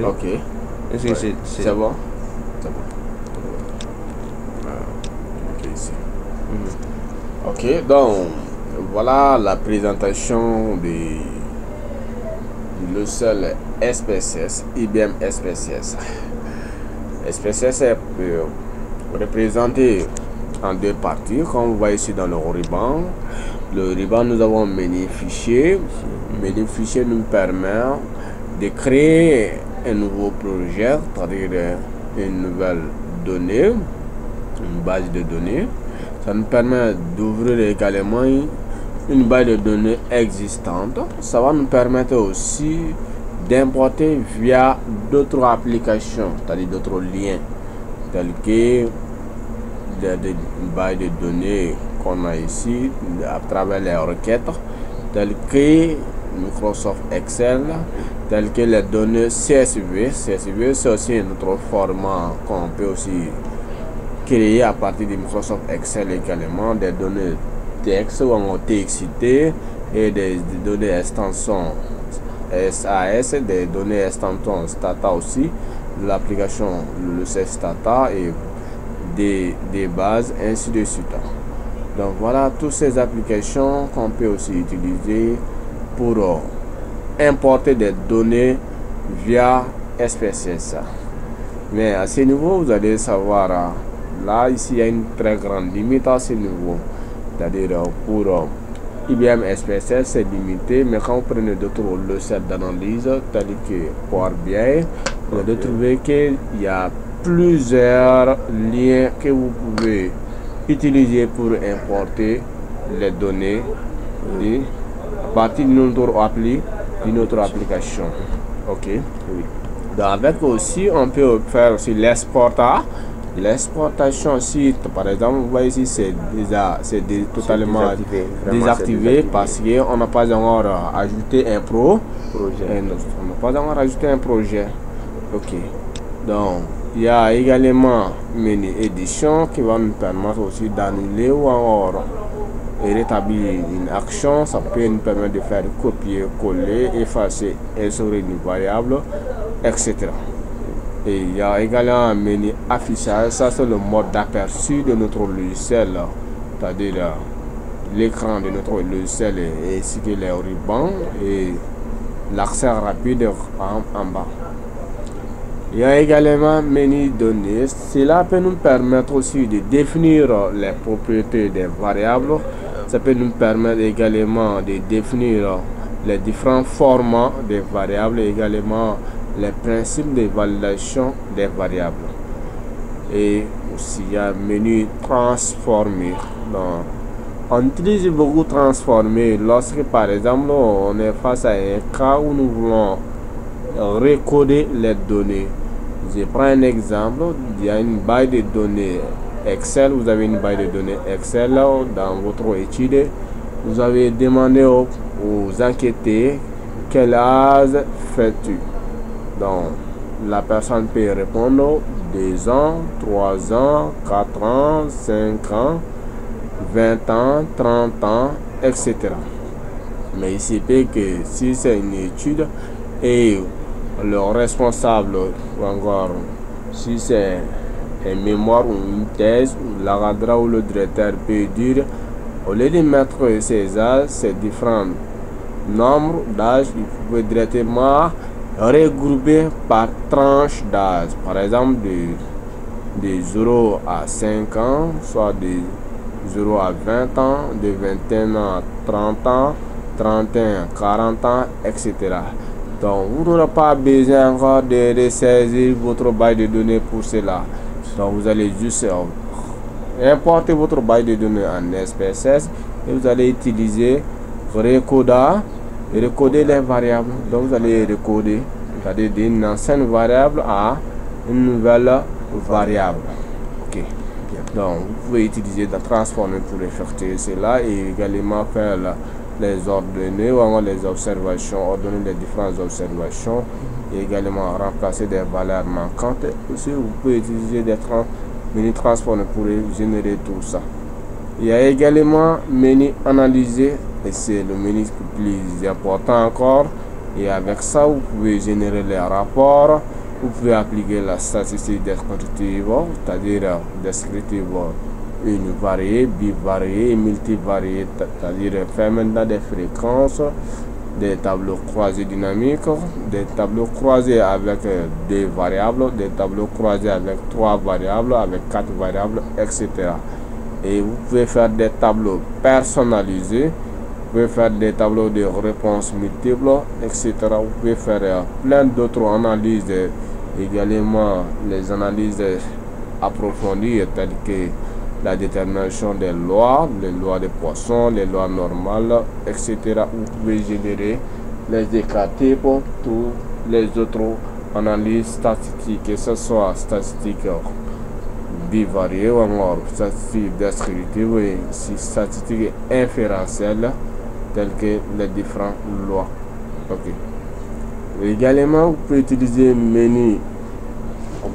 Ok. Est-ce que c'est C'est bon? C'est bon. Ok, ici. Ok, donc voilà la présentation du logiciel SPSS, IBM SPSS. SPSS est représenté en deux parties, comme vous voyez ici dans le ruban. Le ruban, nous avons menu fichier. Menu fichier nous permet de créer un nouveau projet, c'est-à-dire une nouvelle donnée, une base de données. Ça nous permet d'ouvrir également une base de données existante. Ça va nous permettre aussi d'importer via d'autres applications, c'est-à-dire d'autres liens, tels que des bases de données qu'on a ici à travers les requêtes, telles que Microsoft Excel, telles que les données CSV. CSV, c'est aussi un autre format qu'on peut aussi créer à partir de Microsoft Excel également, des données texte ou en TXT et des données extension SAS, des données extension Stata aussi, l'application le Stata et des bases, ainsi de suite. Donc voilà toutes ces applications qu'on peut aussi utiliser pour importer des données via SPSS. Mais à ce niveau, vous allez savoir, là ici il y a une très grande limite à ce niveau. C'est-à-dire pour IBM SPSS c'est limité, mais quand vous prenez d'autres logiciels d'analyse tels que Power BI, vous allez trouver qu'il y a plusieurs liens que vous pouvez utiliser pour importer les données à partir d'une autre application. Ok. Oui. Donc avec aussi on peut faire aussi l'exportation aussi. Par exemple, vous voyez ici c'est totalement désactivé parce qu'on n'a pas encore ajouté un projet. On n'a pas encore ajouté un projet. Ok. Donc il y a également menu édition qui va nous permettre aussi d'annuler ou encore rétablir une action. Ça peut nous permettre de faire copier, coller, effacer, insérer une variable, etc. Et il y a également un menu affichage. Ça c'est le mode d'aperçu de notre logiciel, c'est-à-dire l'écran de notre logiciel ainsi que les rubans et l'accès rapide en bas. Il y a également un menu données. Cela peut nous permettre aussi de définir les propriétés des variables. Ça peut nous permettre également de définir les différents formats des variables, également les principes de validation des variables. Et aussi il y a un menu transformer. Donc, on utilise beaucoup transformer lorsque par exemple on est face à un cas où nous voulons recoder les données. Je prends un exemple, il y a une base de données Excel, vous avez une base de données Excel dans votre étude, vous avez demandé aux enquêtés quel âge fais-tu. Donc la personne peut répondre 2 ans, 3 ans, 4 ans, 5 ans, 20 ans, 30 ans, etc. Mais il se peut que si c'est une étude et le responsable, ou encore si c'est un mémoire ou une thèse, l'ARADRA ou le directeur peut dire, au lieu de mettre ces âges, ces différents nombres d'âge, il faut directement regrouper par tranche d'âge. Par exemple, de 0 à 5 ans, soit de 0 à 20 ans, de 21 ans à 30 ans, 31 à 40 ans, etc. Donc, vous n'aurez pas besoin encore de ressaisir votre base de données pour cela. Donc, vous allez juste importer votre base de données en SPSS et vous allez utiliser recoder les variables. Donc, vous allez recoder, c'est-à-dire d'une ancienne variable à une nouvelle variable. Ok. Donc, vous pouvez utiliser la transformer pour effectuer cela et également faire les ordonnées ou encore les observations, ordonner les différentes observations et également remplacer des valeurs manquantes. Aussi, vous pouvez utiliser des menus transformés pour générer tout ça. Il y a également menu analyser et c'est le menu plus important encore. Et avec ça, vous pouvez générer les rapports. Vous pouvez appliquer la statistique descriptive, c'est-à-dire descriptive univariée, bivariée et multivariée, c'est-à-dire faire maintenant des fréquences, des tableaux croisés dynamiques, des tableaux croisés avec deux variables, des tableaux croisés avec 3 variables, avec 4 variables, etc. Et vous pouvez faire des tableaux personnalisés, vous pouvez faire des tableaux de réponses multiples, etc. Vous pouvez faire plein d'autres analyses, également les analyses approfondies telles que la détermination des lois, les lois des poissons, les lois normales, etc. Vous pouvez générer les écartés pour toutes les autres analyses statistiques, que ce soit statistiques bivariées ou encore statistiques descriptives et statistiques inférentielles, telles que les différentes lois. Ok. Également, vous pouvez utiliser menu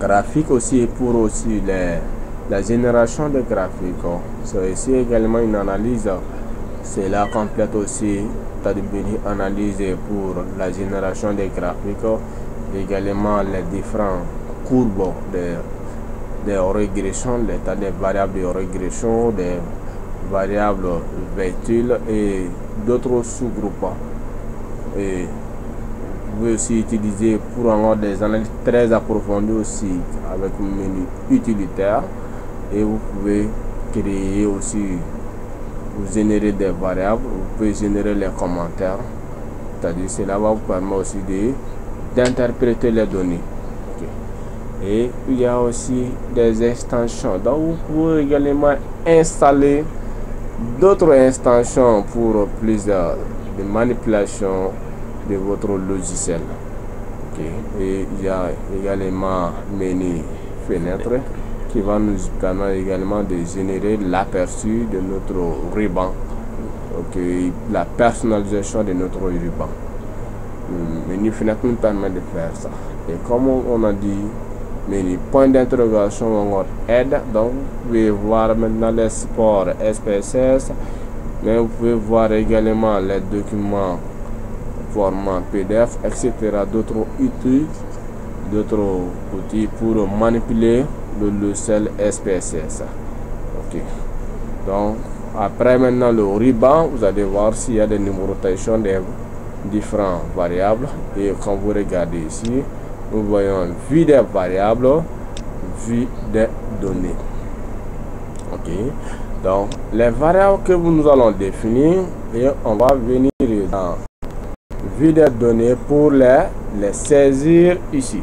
graphique aussi pour aussi la génération de graphiques. C'est ici également une analyse. Cela complète aussi ta menu analyse pour la génération des graphiques. Également les différentes courbes des régressions, l'état des variables de régression, des variables vectiles et d'autres sous-groupes. Et vous pouvez aussi utiliser pour avoir des analyses très approfondies aussi avec un menu utilitaire. Et vous pouvez créer aussi, vous générer des variables, vous pouvez générer les commentaires, c'est-à-dire cela va vous permettre aussi d'interpréter les données. Okay. Et il y a aussi des extensions, donc vous pouvez également installer d'autres extensions pour plus de manipulation de votre logiciel. Okay. Et il y a également menu fenêtre qui va nous permettre également de générer l'aperçu de notre ruban, okay, la personnalisation de notre ruban. Le menu fenêtre nous permet de faire ça. Et comme on a dit, menu point d'interrogation ou aide, donc vous pouvez voir maintenant les supports SPSS, mais vous pouvez voir également les documents format PDF, etc. D'autres outils pour manipuler le logiciel SPSS. Ok. Donc après maintenant le ruban, vous allez voir s'il y a des numérotations des différentes variables. Et quand vous regardez ici, nous voyons vue des variables, vue des données. Ok. Donc les variables que nous allons définir, et on va venir dans vue des données pour les saisir ici.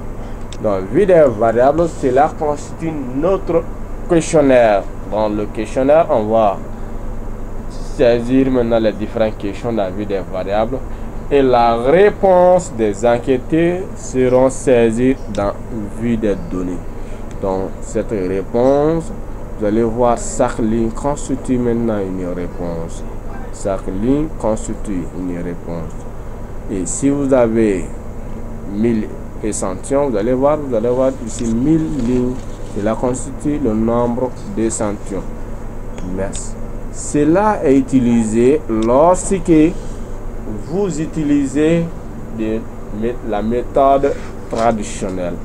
Donc, vue des variables, cela constitue notre questionnaire. Dans le questionnaire, on va saisir maintenant les différentes questions de la vue des variables et la réponse des enquêtés seront saisies dans vue des données. Donc, cette réponse, vous allez voir, chaque ligne constitue maintenant une réponse. Chaque ligne constitue une réponse. Et si vous avez 1000 échantillons, vous allez voir ici 1000 lignes. Cela constitue le nombre d'échantillons. Mais cela est utilisé lorsque vous utilisez la méthode traditionnelle.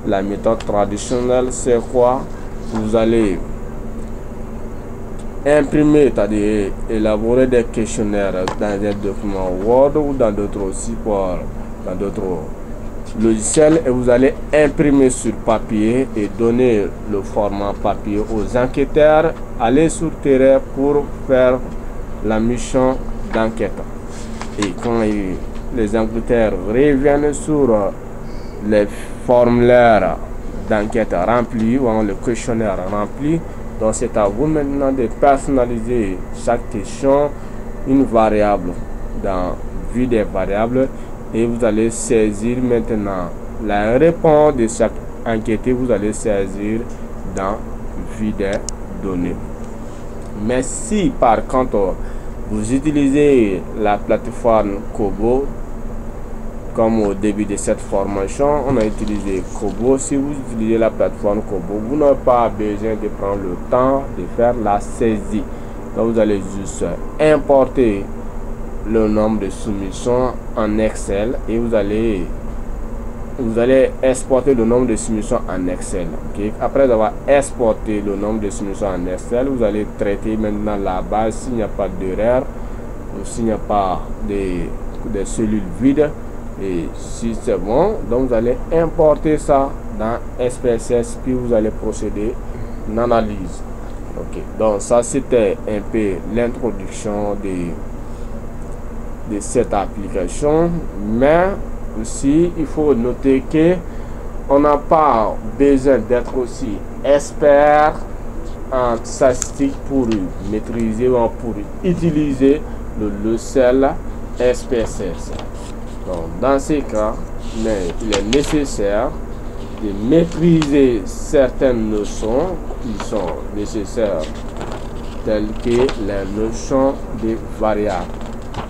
La méthode traditionnelle, c'est quoi? Vous allez imprimer, c'est-à-dire élaborer des questionnaires dans des documents Word ou dans d'autres supports, dans d'autres logiciels, et vous allez imprimer sur papier et donner le format papier aux enquêteurs, aller sur terrain pour faire la mission d'enquête. Et quand les enquêteurs reviennent sur les formulaires d'enquête remplis ou le questionnaire rempli, donc c'est à vous maintenant de personnaliser chaque question une variable dans vue des variables, et vous allez saisir maintenant la réponse de chaque enquêté, vous allez saisir dans vue des données. Mais si par contre vous utilisez la plateforme Kobo, comme au début de cette formation, on a utilisé Kobo. Si vous utilisez la plateforme Kobo, vous n'avez pas besoin de prendre le temps de faire la saisie. Donc vous allez juste importer le nombre de soumissions en Excel et vous allez exporter le nombre de soumissions en Excel. Okay? Après avoir exporté le nombre de soumissions en Excel, vous allez traiter maintenant la base s'il n'y a pas d'erreur ou s'il n'y a pas des cellules vides. Et si c'est bon, donc vous allez importer ça dans SPSS puis vous allez procéder à l'analyse. Ok, donc ça c'était un peu l'introduction de cette application, mais aussi il faut noter que on n'a pas besoin d'être aussi expert en statistique pour maîtriser ou pour utiliser le logiciel SPSS. Donc dans ces cas, mais il est nécessaire de maîtriser certaines notions qui sont nécessaires, telles que les notions de variables.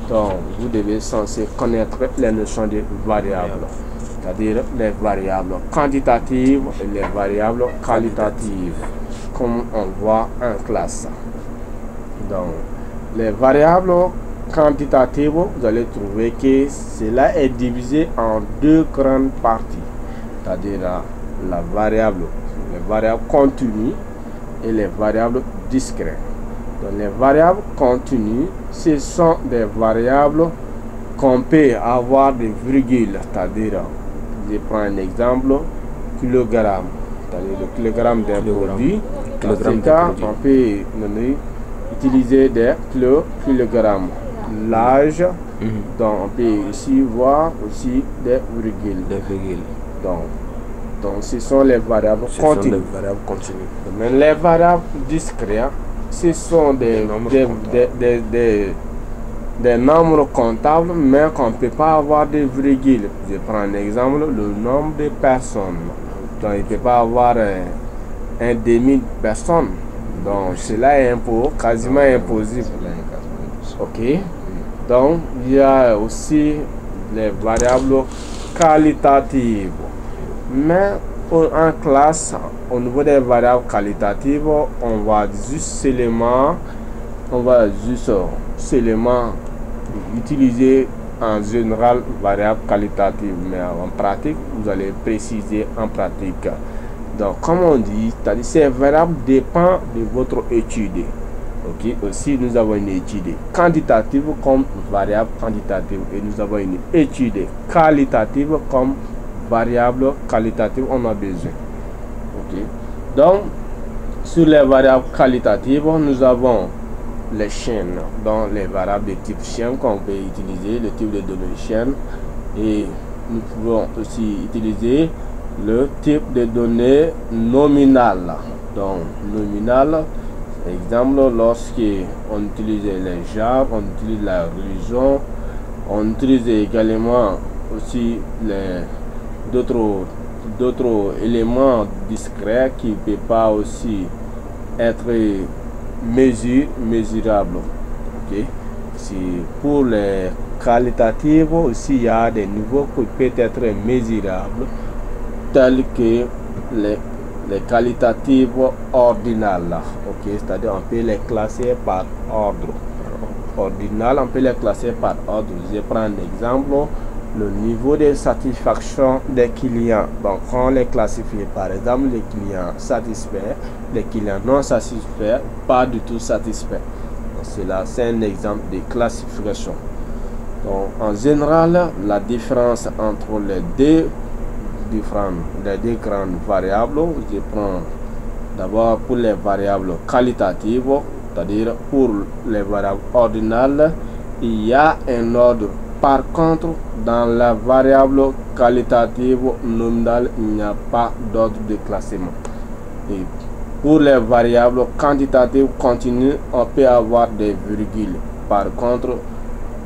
Donc vous devez censé connaître les notions de variables, c'est-à-dire les variables quantitatives et les variables qualitatives, comme on voit en classe. Donc les variables quantitatives, vous allez trouver que cela est divisé en deux grandes parties, c'est-à-dire les variables continues et les variables discrètes. Donc les variables continues, ce sont des variables qu'on peut avoir des virgules, c'est-à-dire, je prends un exemple, kilogramme, c'est-à-dire le kilogramme d'un produit. Dans ce cas, on peut utiliser des kilogrammes. L'âge, donc on peut ici voir aussi des virgules. Donc ce sont les variables continues. Mais les variables discrètes, ce sont des nombres comptables, mais qu'on ne peut pas avoir de virgules. Je prends un exemple, le nombre de personnes. Donc il ne peut pas avoir un demi de personne. Donc cela est quasiment impossible. Ok. Donc il y a aussi les variables qualitatives. Mais en classe, au niveau des variables qualitatives, on va juste seulement utiliser en général variables qualitatives, mais en pratique, vous allez préciser en pratique. Donc, comme on dit, ces variables dépendent de votre étude. Ok, aussi nous avons une étude quantitative comme variable quantitative et nous avons une étude qualitative comme variable qualitative. On a besoin. Ok, donc sur les variables qualitatives, nous avons les chaînes, donc les variables de type chaîne qu'on peut utiliser, le type de données chaîne, et nous pouvons aussi utiliser le type de données nominales. Donc nominal, exemple, lorsque on utilise les genres, on utilise la religion, on utilise également aussi d'autres éléments discrets qui ne peuvent pas aussi être mesurables. Okay? Si pour les qualitatives aussi, il y a des niveaux qui peuvent être mesurables, tels que les qualitatives ordinales. Okay? C'est-à-dire on peut les classer par ordre. Ordinal, on peut les classer par ordre. Je prends un exemple, le niveau de satisfaction des clients. Donc on les classifie, par exemple, les clients satisfaits, les clients non satisfaits, pas du tout satisfaits. Cela, c'est un exemple de classification. Donc en général, la différence entre les deux grandes variables, je prends d'abord pour les variables qualitatives, c'est-à-dire pour les variables ordinales, il y a un ordre. Par contre, dans la variable qualitative nominale, il n'y a pas d'ordre de classement. Et pour les variables quantitatives continues, on peut avoir des virgules. Par contre,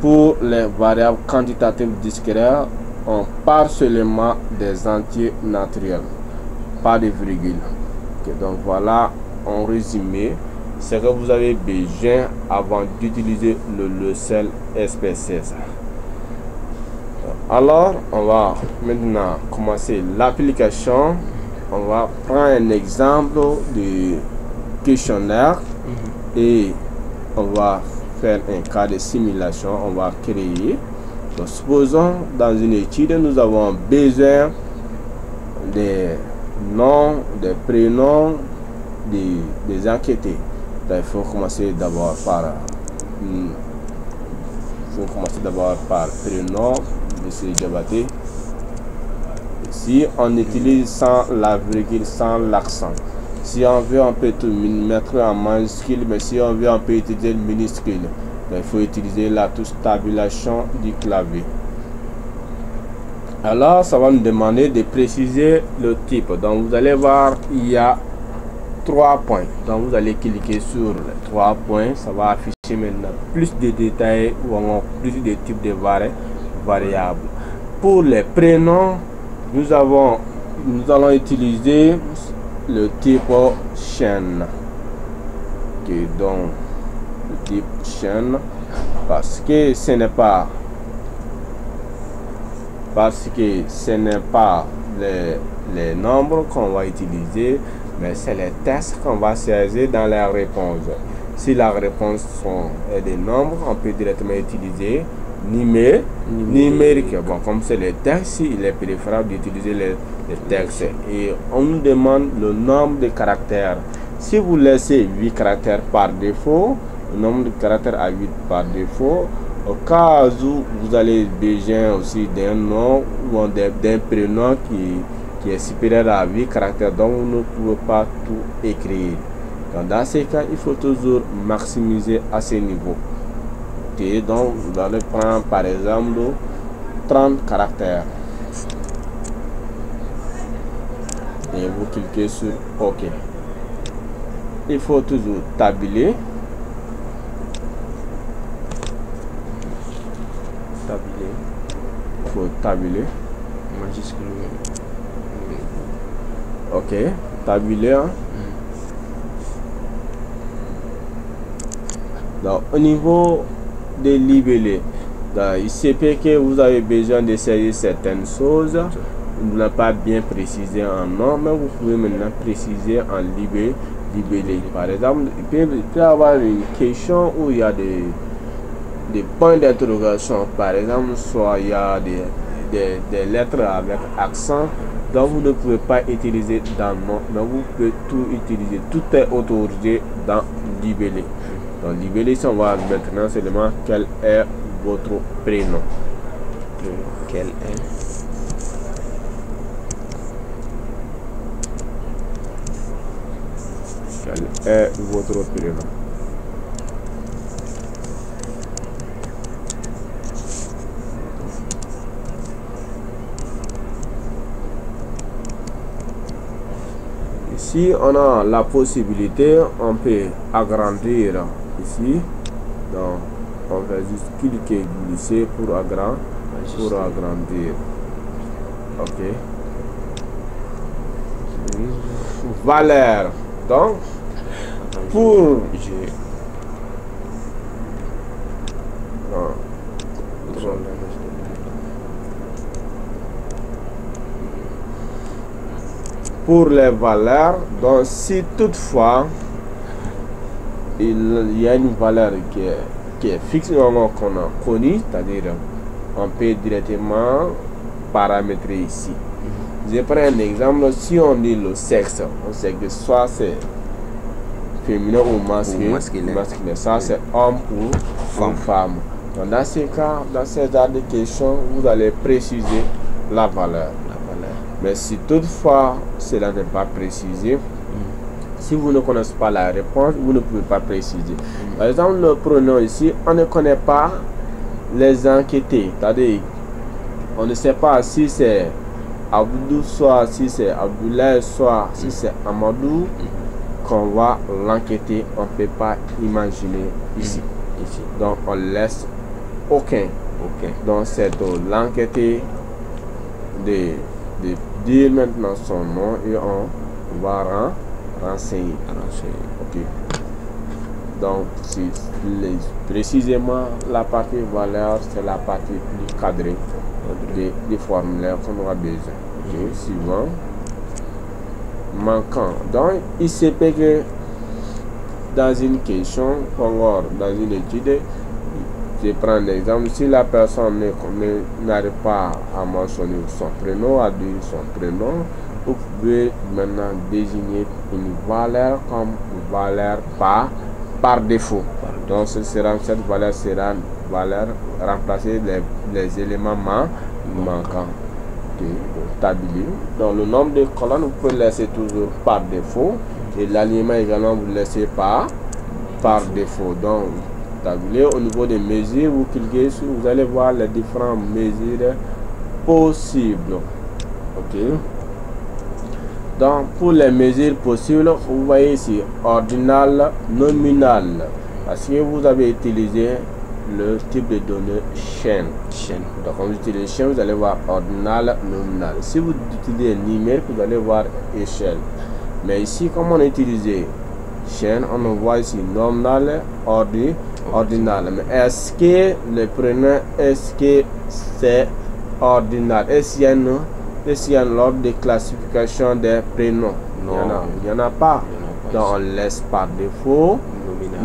pour les variables quantitatives discrètes, on parle seulement des entiers naturels, pas de virgules. Okay, donc voilà en résumé ce que vous avez besoin avant d'utiliser le logiciel SPSS. Alors, on va maintenant commencer l'application. On va prendre un exemple de questionnaire et on va faire un cas de simulation. On va créer Donc, supposons dans une étude, nous avons besoin des noms, des prénoms des enquêtés. Donc, il faut commencer d'abord par prénom, M. Diabaté. Ici, on utilise sans la virgule, sans l'accent. Si on veut, on peut tout mettre en majuscule, mais si on veut, on peut utiliser le minuscule. Donc, il faut utiliser la touche tabulation du clavier. Alors, ça va nous demander de préciser le type. Donc, vous allez voir, il y a 3 points. Donc, vous allez cliquer sur les 3 points. Ça va afficher maintenant plus de détails ou plus de types de variables. Pour les prénoms, nous allons utiliser le type chaîne. Okay, donc, le type chaîne, parce que ce n'est pas les nombres qu'on va utiliser, mais c'est les textes qu'on va saisir dans la réponse. Si la réponse est des nombres, on peut directement utiliser numérique. Bon, comme c'est les textes, il est préférable d'utiliser les textes. Et on nous demande le nombre de caractères. Si vous laissez 8 caractères par défaut, le nombre de caractères à 8 par défaut, au cas où vous allez besoin aussi d'un nom ou d'un prénom qui est supérieur à 8 caractères, donc vous ne pouvez pas tout écrire. Donc, dans ces cas, il faut toujours maximiser à ce niveau. Okay, donc vous allez prendre par exemple 30 caractères et vous cliquez sur OK. Il faut toujours tabuler. Il faut tabuler. Majuscule. OK, tabuler. Hein? Donc, au niveau des libellés, il se peut que vous avez besoin de saisir certaines choses. Vous n'avez pas bien précisé en nom, mais vous pouvez maintenant préciser en libellé. Par exemple, il peut y avoir une question où il y a des points d'interrogation. Par exemple, soit il y a des lettres avec accent, donc vous ne pouvez pas utiliser dans nom, mais vous pouvez tout utiliser. Tout est autorisé dans libellé. Donc, libellé, on va maintenant seulement quel est votre prénom. Quel est votre prénom. Ici, on a la possibilité, on peut agrandir ici. Donc, on va juste cliquer, glisser pour agrandir. OK. Valeur. Donc, pour les valeurs, donc si toutefois il y a une valeur qui est fixe qu'on a connue, c'est-à-dire on peut directement paramétrer ici. Je prends un exemple. Si on dit le sexe, on sait que soit c'est féminin ou masculin. Ça c'est homme ou femme. Donc, dans ces cas, dans ces genres de questions, vous allez préciser la valeur. Mais si toutefois cela n'est pas précisé, si vous ne connaissez pas la réponse, vous ne pouvez pas préciser. Par exemple, le pronom ici, on ne connaît pas les enquêtés. C'est-à-dire, on ne sait pas si c'est Abdou, soit si c'est Abdoulaye, soit si c'est Amadou qu'on va l'enquêter. On ne peut pas imaginer ici. Donc, on laisse aucun. Donc, c'est l'enquêter de dire maintenant son nom et on va renseigner. OK. Donc, précisément la partie valeur, c'est la partie plus cadrée des formulaires qu'on aura besoin. OK. Suivant. Manquant. Donc, il se peut que dans une question, dans une étude, Je prends un exemple. Si la personne n'arrive pas à mentionner son prénom, à dire son prénom, vous pouvez maintenant désigner une valeur comme valeur par défaut. Donc cette valeur sera remplacer les éléments manquants de tablier. Donc le nombre de colonnes, vous pouvez laisser toujours par défaut. Et l'alignement également, vous laissez par défaut. Donc tablier, au niveau des mesures, vous cliquez sur, vous allez voir les différentes mesures possibles. Ok. Donc pour les mesures possibles, vous voyez ici ordinal, nominal, parce que vous avez utilisé le type de données chaîne. Donc quand vous utilisez chaîne, vous allez voir ordinal, nominal. Si vous utilisez numérique, vous allez voir échelle. Mais ici, comme on a utilisé chaîne, on voit ici nominal, ordinal. Mais est-ce que le prénom, est-ce que c'est ordinal? Est-ce qu'il y a un ordre de classification des prénoms? Non. Il n'y en a pas. Donc on laisse par défaut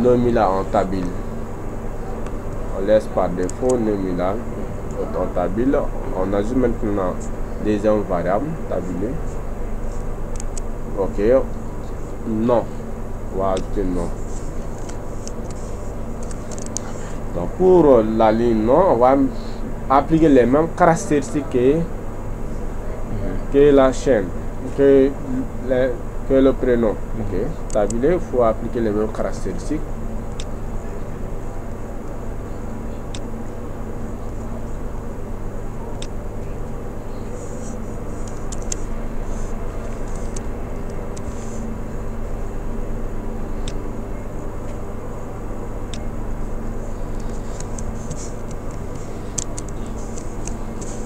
nominal en tabule. On laisse par défaut nominal en tabule. On ajoute maintenant deuxième variable tabulée. Ok. Non. On va ajouter non. Donc pour la ligne non, on va appliquer les mêmes caractéristiques que la chaîne, que le prénom. Ok. Tabulé, il faut appliquer les mêmes caractéristiques.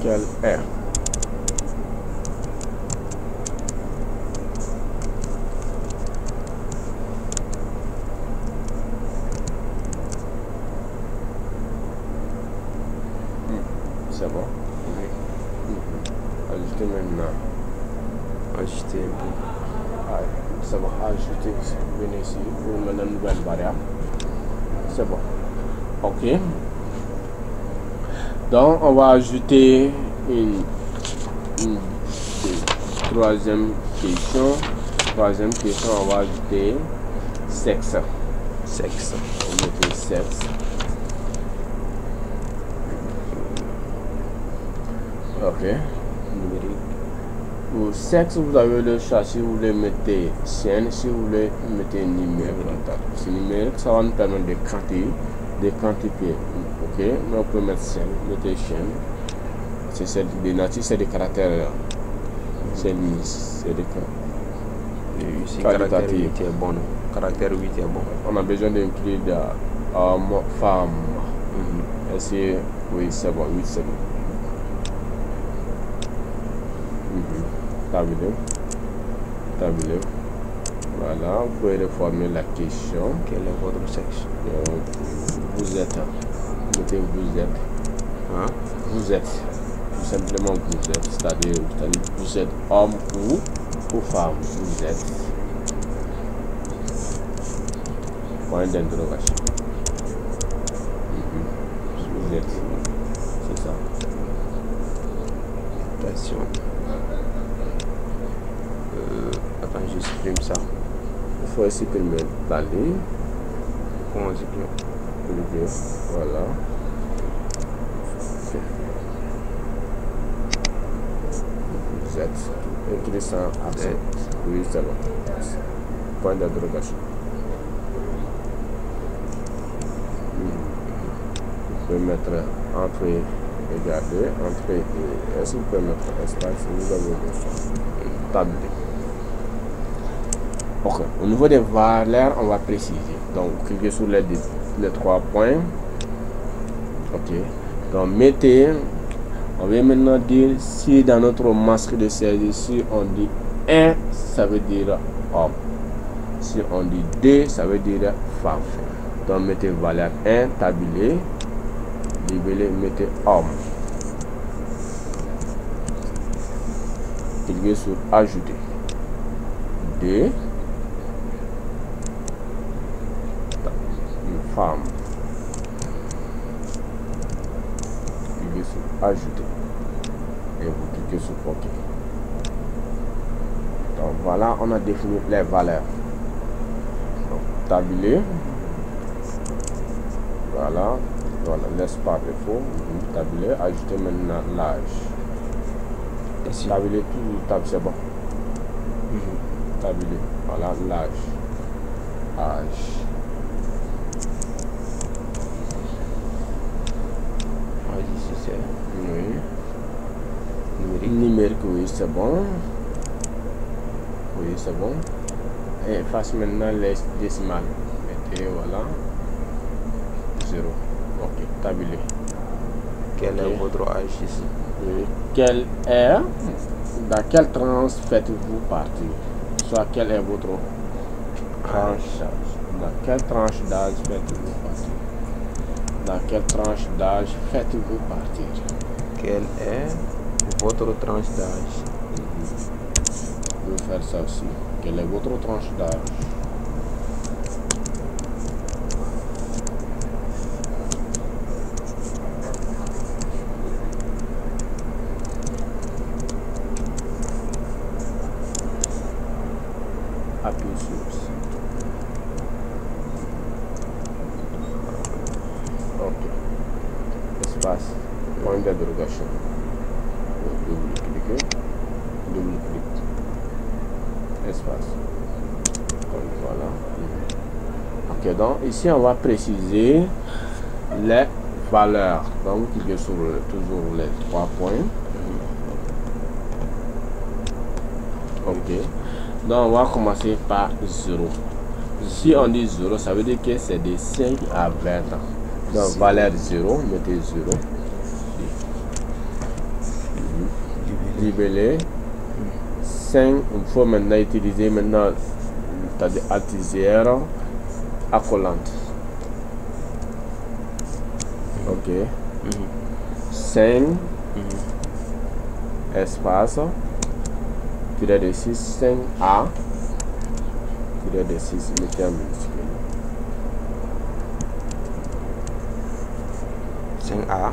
Quel est? C'est bon. Ajouter maintenant. Ajouter un peu. Ah, c'est bon. Ajouter. Venez ici. Vous mettez une nouvelle variable. C'est bon. Ok. Donc on va ajouter une troisième question. Troisième question, on va ajouter sexe. On met sexe. Ok. Numérique. Pour sexe, vous avez le choix si vous voulez mettre chaîne, si vous voulez mettre numérique. Si numérique, ça va nous permettre de quantifier. Ok, mais on peut mettre chaîne, chaîne. C'est des nature, c'est des caractères. C'est des caractère 8 est bon. Caractère 8 est bon. On a besoin d'inclure homme, femme. Est-ce que oui, c'est bon, 8 c'est bon. Tableau. Voilà, vous pouvez reformer la question. Quel est votre sexe? Vous êtes. Mettez vous êtes. Hein? Vous êtes. Tout simplement vous êtes. C'est-à-dire vous êtes homme ou femme. Vous êtes. Point d'interrogation. Vous êtes. C'est ça. Attention. Attends, je supprime ça. Il faut supprimer la ligne. Comment on supprime? Voilà. Vous êtes. Intéressant. Oui, c'est bon. Point d'interrogation. Vous pouvez mettre entrée et garder. Entrée et est-ce que vous pouvez mettre espace? Vous avez tablé. Ok. Au niveau des valeurs, on va préciser. Donc, cliquez sur les 3 points. Ok. Donc, mettez. On va maintenant dire si dans notre masque de siège ici on dit 1, ça veut dire homme. Si on dit 2, ça veut dire femme. Donc, mettez valeur 1, tabulé, libellé, mettez homme. Cliquez sur ajouter. 2. Femme. sur ajouter et vous cliquez sur OK. Donc voilà, on a défini les valeurs. Donc, tabuler. Voilà, l'espace est faux. Tabuler, ajouter maintenant l'âge. Tabuler tout, c'est bon. Tabuler, voilà l'âge. Ici c'est numérique, oui, c'est bon. Oui, c'est bon. Et efface maintenant les décimales. Mettez, voilà. 0. Ok, tabuler. Quel est votre âge ici? Oui. Dans quelle tranche faites-vous partie? Soit quelle est votre tranche d'âge? Dans quelle tranche d'âge faites-vous partir? Dans quelle tranche d'âge faites-vous partir? Quelle est votre tranche d'âge? Je vais faire ça aussi. Quelle est votre tranche d'âge? Appuyez sur aussi. Ok. Espace. Point d'interrogation. Double-cliquez. Double-clic. Espace. Donc voilà. Ok, donc ici on va préciser les valeurs. Donc vous cliquez sur toujours les 3 points. Ok. Donc on va commencer par 0. Si on dit 0, ça veut dire que c'est de 5 à 20 ans. Donc valeur 0, mettez 0. Libellé. 5, il faut maintenant utiliser maintenant artisière accolante. Ok. 5 espace tiré de 6, 5A tiré de 6, mettez en minuscule. 5A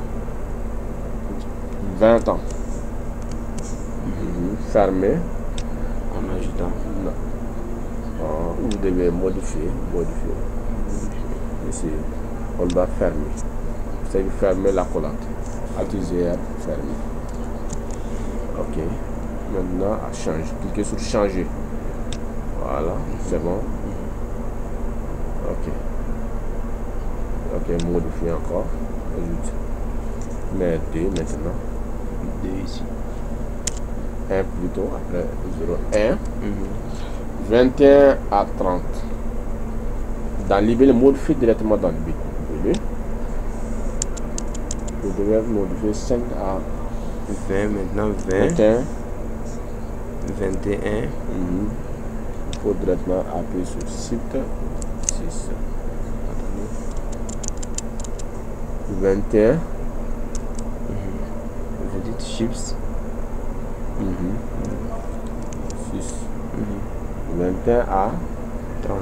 20 ans. Fermé. En ajoutant. Non. Vous devez modifier. Ici, on doit fermer. C'est fermer la collante. Artisière fermée. Ok. Maintenant, à changer. Cliquez sur changer. Voilà, c'est bon. Ok. Ok, modifier encore. Ajoute. Mais 2 maintenant. 2 ici. 1 plutôt, après 0, 1. 21 à 30. Dans libellé, modifier directement dans le but. Vous devez modifier 5 à 20, maintenant 20. 21. 21. Il faut directement appuyer sur Shift 6. 21. Vous dites Shift 6. 21 à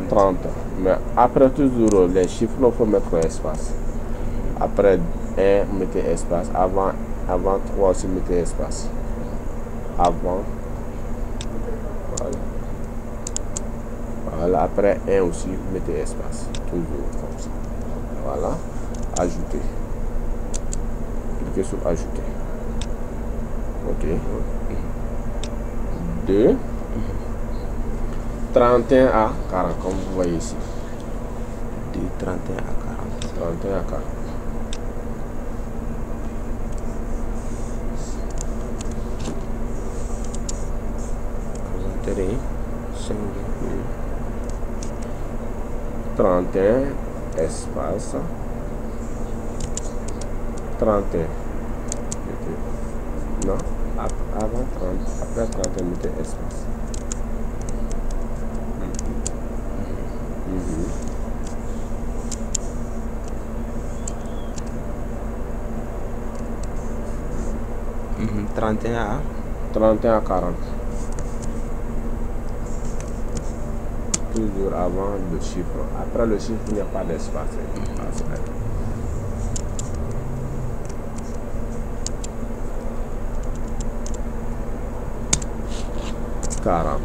30. Mais après toujours les chiffres, il faut mettre un espace. Après 1, mettez espace. Avant 3 aussi, mettez espace. Avant. Voilà. Après 1 aussi, mettez espace. Toujours comme ça. Voilà. Ajouter. Cliquez sur ajouter. Ok. 2. 31 à 40, comme vous voyez ici. De 31 à 40. 31 à 40. Vous entrez 5. 31 espace 31. Non, avant 30, après 31 mettez espace. 31 à 40. Toujours avant le chiffre. Après le chiffre, il n'y a pas d'espace. 40.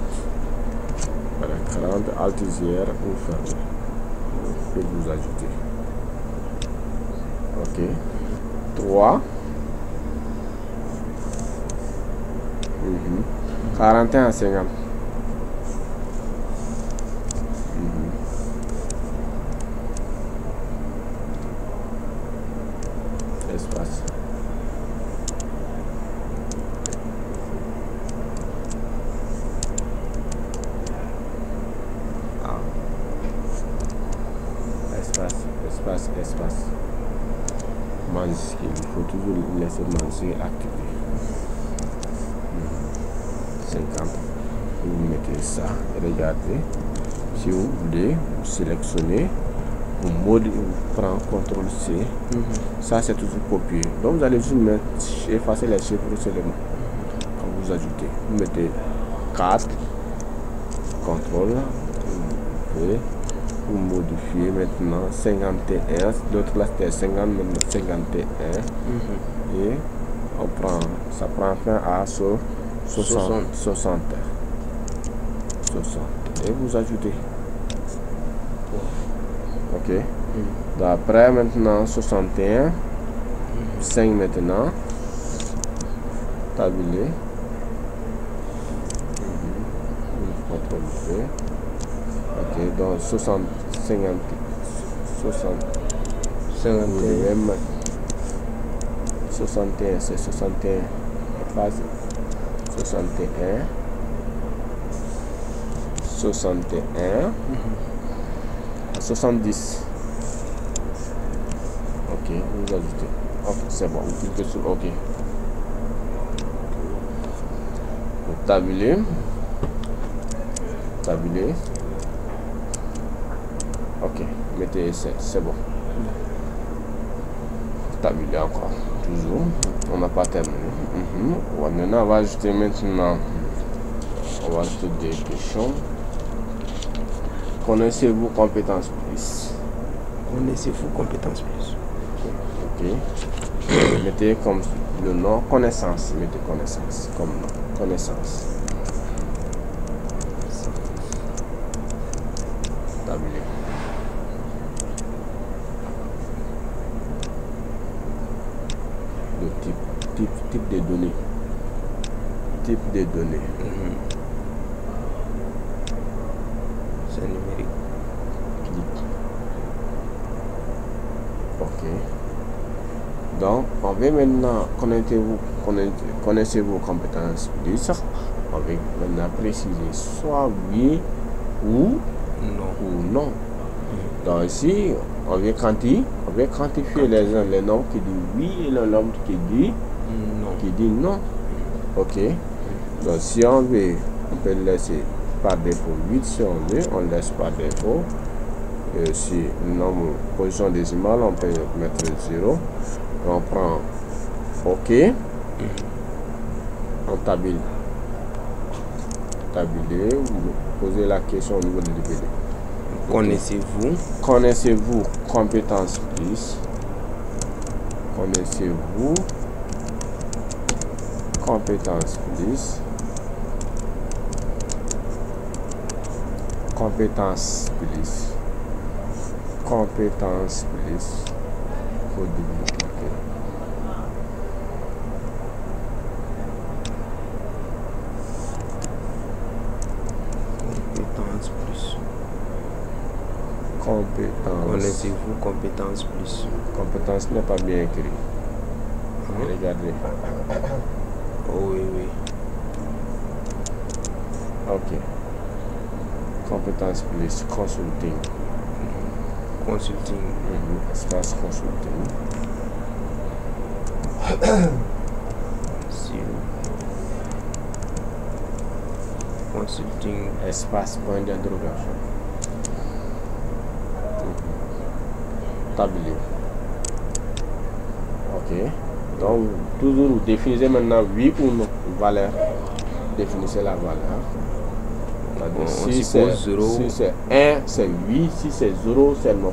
Voilà, 40 altisière ou fermé. Et vous ajoutez. Ok. 3. 41 50. Espace. Espace. Majuscule. Il faut toujours laisser majuscule activé. 50. Vous mettez ça. Regardez. Si vous voulez, vous sélectionnez. Vous prenez CTRL C. Ça, c'est toujours copié. Donc, vous allez juste effacer les chiffres seulement. Quand vous ajoutez, vous mettez 4. CTRL V. Vous modifiez maintenant 51. L'autre là c'était 50, maintenant 51. Et on prend, ça prend fin à 60. Et vous ajoutez. Ok. D'après maintenant 61. 5 maintenant. Tabuler. CTRL V. Ok, donc 60, 50, 60, 51, 61, c'est 61, phase 61, 61, 70. Ok, vous ajoutez. Ok, c'est bon, vous cliquez sur OK. Vous tabulez. Ok, mettez c'est bon. Tabuler encore, toujours. On n'a pas terminé. Maintenant, on va ajouter maintenant. On va ajouter des questions. Connaissez-vous compétences plus? Connaissez-vous compétences plus? Ok. Mettez comme le nom connaissance. Mettez connaissance comme nom. Connaissance. Tabuler. Le type de données. Type de données. C'est numérique. Clic. Ok. Donc, on va maintenant connaissez vos compétences plus. On va maintenant préciser soit oui ou non. Donc ici, on va quantifier les noms qui disent oui et le nombre qui dit non. Ok. Donc si on veut, on peut laisser par défaut 8. Si on veut, on laisse par défaut. Et si le nombre position décimale, on peut mettre 0. On prend OK. On tabule. Tabuler, vous posez la question au niveau de l'IPD. Connaissez-vous compétences plus? Connaissez-vous compétences plus? Compétences plus. Compétences plus. Faut dupliquer. Compétences plus. Compétences. Connaissez-vous compétences plus? Compétences n'est pas bien écrit. Regardez. Oh, oui. Ok. Compétences plus. Consulting. Espace consulting. Consulting. Espace point d'interrogation. Tabuler. Ok. Donc, toujours vous définissez maintenant oui ou non. Valeur. Définissez la valeur. Si c'est 1, c'est oui. Si c'est 0, c'est non.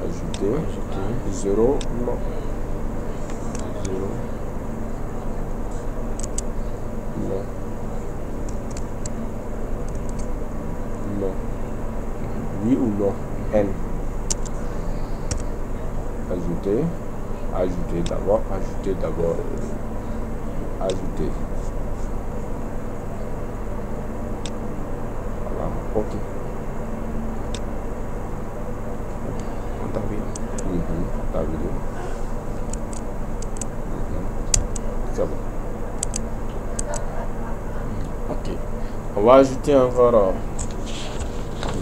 Ajouter. 0, non. 0. Ajouter. Ajouter d'abord. Ajouter d'abord. Ajouter. Voilà. OK. Comptabilité. C'est bon. OK. On va ajouter encore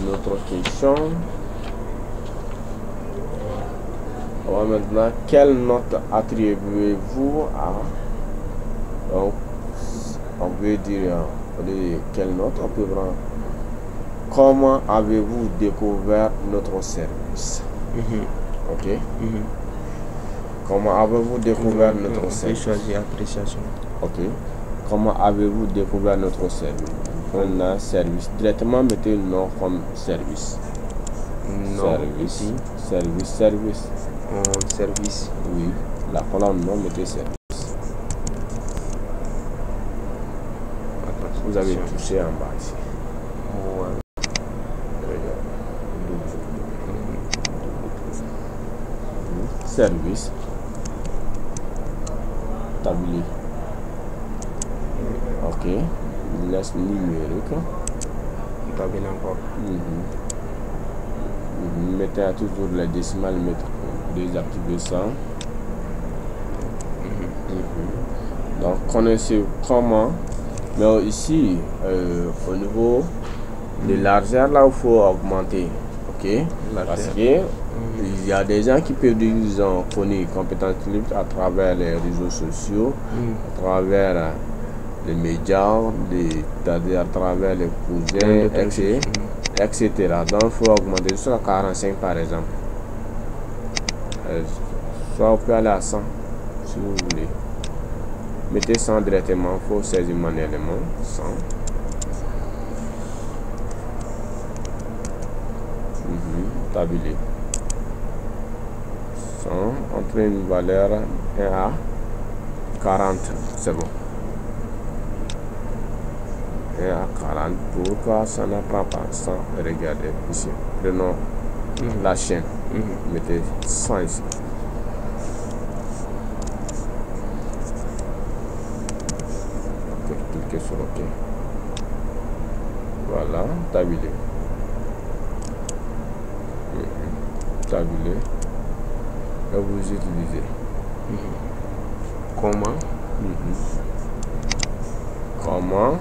une autre question. On va maintenant, quelle note attribuez-vous à... Donc, on veut dire quelle note on peut prendre. Comment avez-vous découvert notre service? OK. Comment avez-vous découvert notre service? Choisir appréciation. OK. Comment avez-vous découvert notre service? Prenez service. Directement, mettez le nom comme service. Service. Service. Service. Service. Oui. La colonne non, mettez service. Vous avez touché en bas ici. Service. Tablier. OK. Laisse numérique. Tablier encore. Mettez toujours les décimales, désactiver ça. Donc connaissez comment. Mais ici, au niveau de largeur, là, il faut augmenter. OK. Parce que il y a des gens qui peuvent dire qu'ils ont connu compétences libres à travers les réseaux sociaux, à travers les médias, c'est-à-dire à travers les cousins, etc. Donc il faut augmenter jusqu'à 45 par exemple. Soit on peut aller à 100 si vous voulez. Mettez 100 directement, il faut saisir manuellement 100. Tabuler 100, entrer une valeur 1 à 40, c'est bon. 1 à 40, pourquoi ça n'apprend pas 100? Regardez ici, prenons la chaîne, mettez 100 ici. Cliquez sur OK. Voilà, tabuler. Tabuler. Et vous utilisez. Comment? Comment?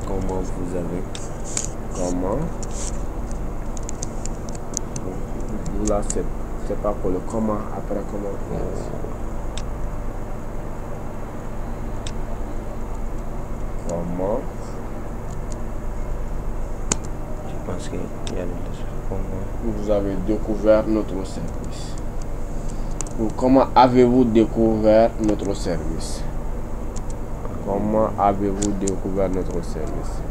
Comment vous avez? Comment? Là, c'est pas pour le comment, après comment. Comment? Je pense qu'il y a comment vous avez découvert notre service. Ou comment avez-vous découvert notre service? Comment avez-vous découvert notre service?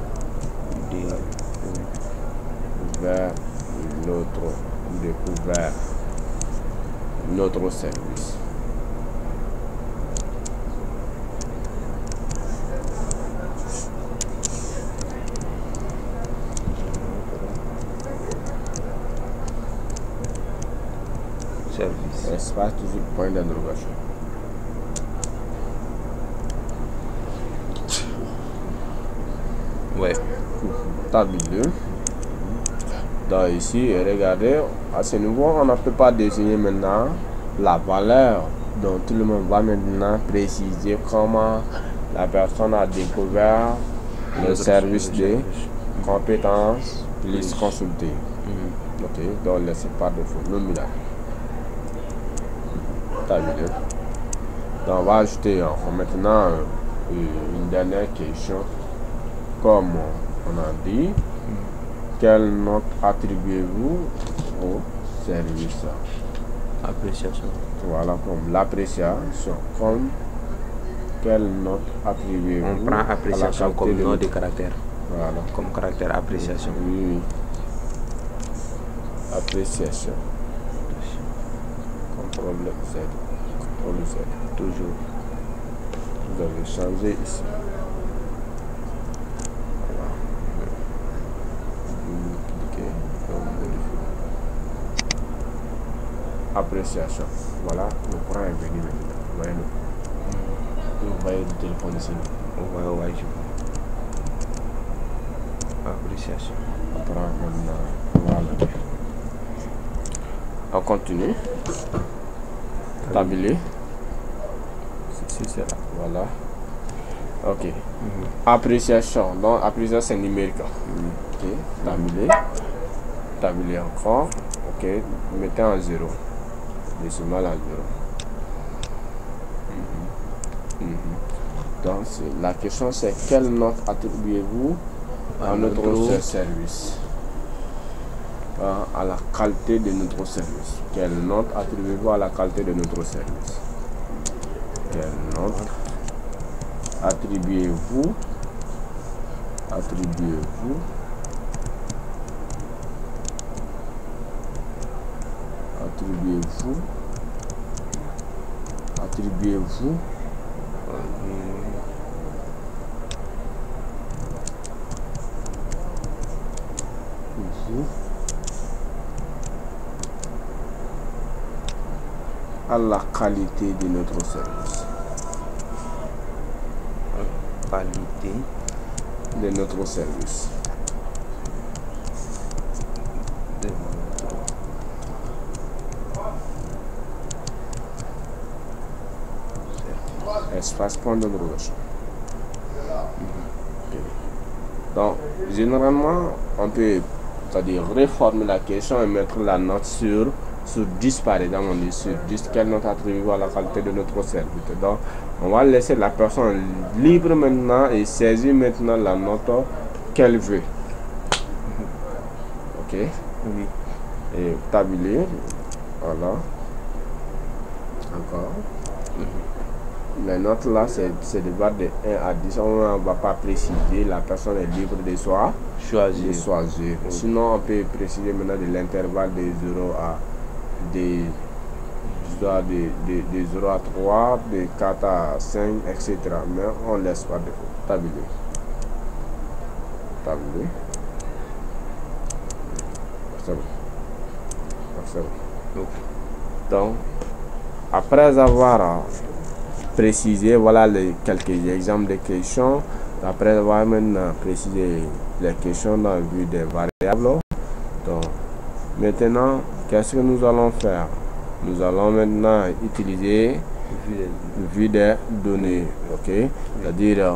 Découvert notre service. Service. Espace toujours point d'interrogation. Ouais. Table 2. Donc ici, regardez, à ce niveau, on ne peut pas désigner maintenant la valeur. Donc tout le monde va maintenant préciser comment la personne a découvert le service de compétences plus consultées. Ok, donc laissez par défaut nominal. Tabuler. Donc on va ajouter maintenant une dernière question. Comme on a dit, quelle note attribuez-vous au service? Appréciation. Voilà, comme l'appréciation. Comme quelle note attribuez-vous? On prend appréciation comme nom de caractère. Voilà. Comme caractère appréciation. Oui. Appréciation. Contrôle Z. Contrôle Z. Toujours. Vous avez changé ici. Appréciation. Voilà, le point est venu maintenant. Voyez-le. Vous voyez le téléphone ici. Ouais, je vois. Appréciation. Après, maintenant, voilà. On continue. Tabuler. C'est là. Voilà. Ok. Appréciation. Donc, appréciation, c'est numérique. Ok. Tabuler. Tabuler encore. Ok. Mettez en 0. Décimal en 0. Donc, la question, c'est quelle note attribuez-vous à notre service? À la qualité de notre service. Quelle note attribuez-vous à la qualité de notre service? Quelle note attribuez-vous à la qualité de notre service. Qualité de notre service. Espace point d'interrogation. Donc, généralement, on peut, c'est-à-dire réformer la question et mettre la note sur 10 par exemple. On dit sur 10, quelle note attribuez-vous à la qualité de notre service? Donc, on va laisser la personne libre maintenant et saisir maintenant la note qu'elle veut. Ok? Oui. Et tabuler. Voilà. Encore. Les notes là, c'est de barre de 1 à 10. On ne va pas préciser. La personne est libre de choisir. Sinon, on peut préciser maintenant de l'intervalle de 0 à de 0 à 3, de 4 à 5, etc. Mais on laisse pas de tabuler. C'est bon. Donc, après avoir précisé, voilà quelques exemples de questions. Après avoir maintenant précisé les questions dans le but des variables. Donc, maintenant, qu'est-ce que nous allons faire? Nous allons maintenant utiliser vue des données. Ok, c'est-à-dire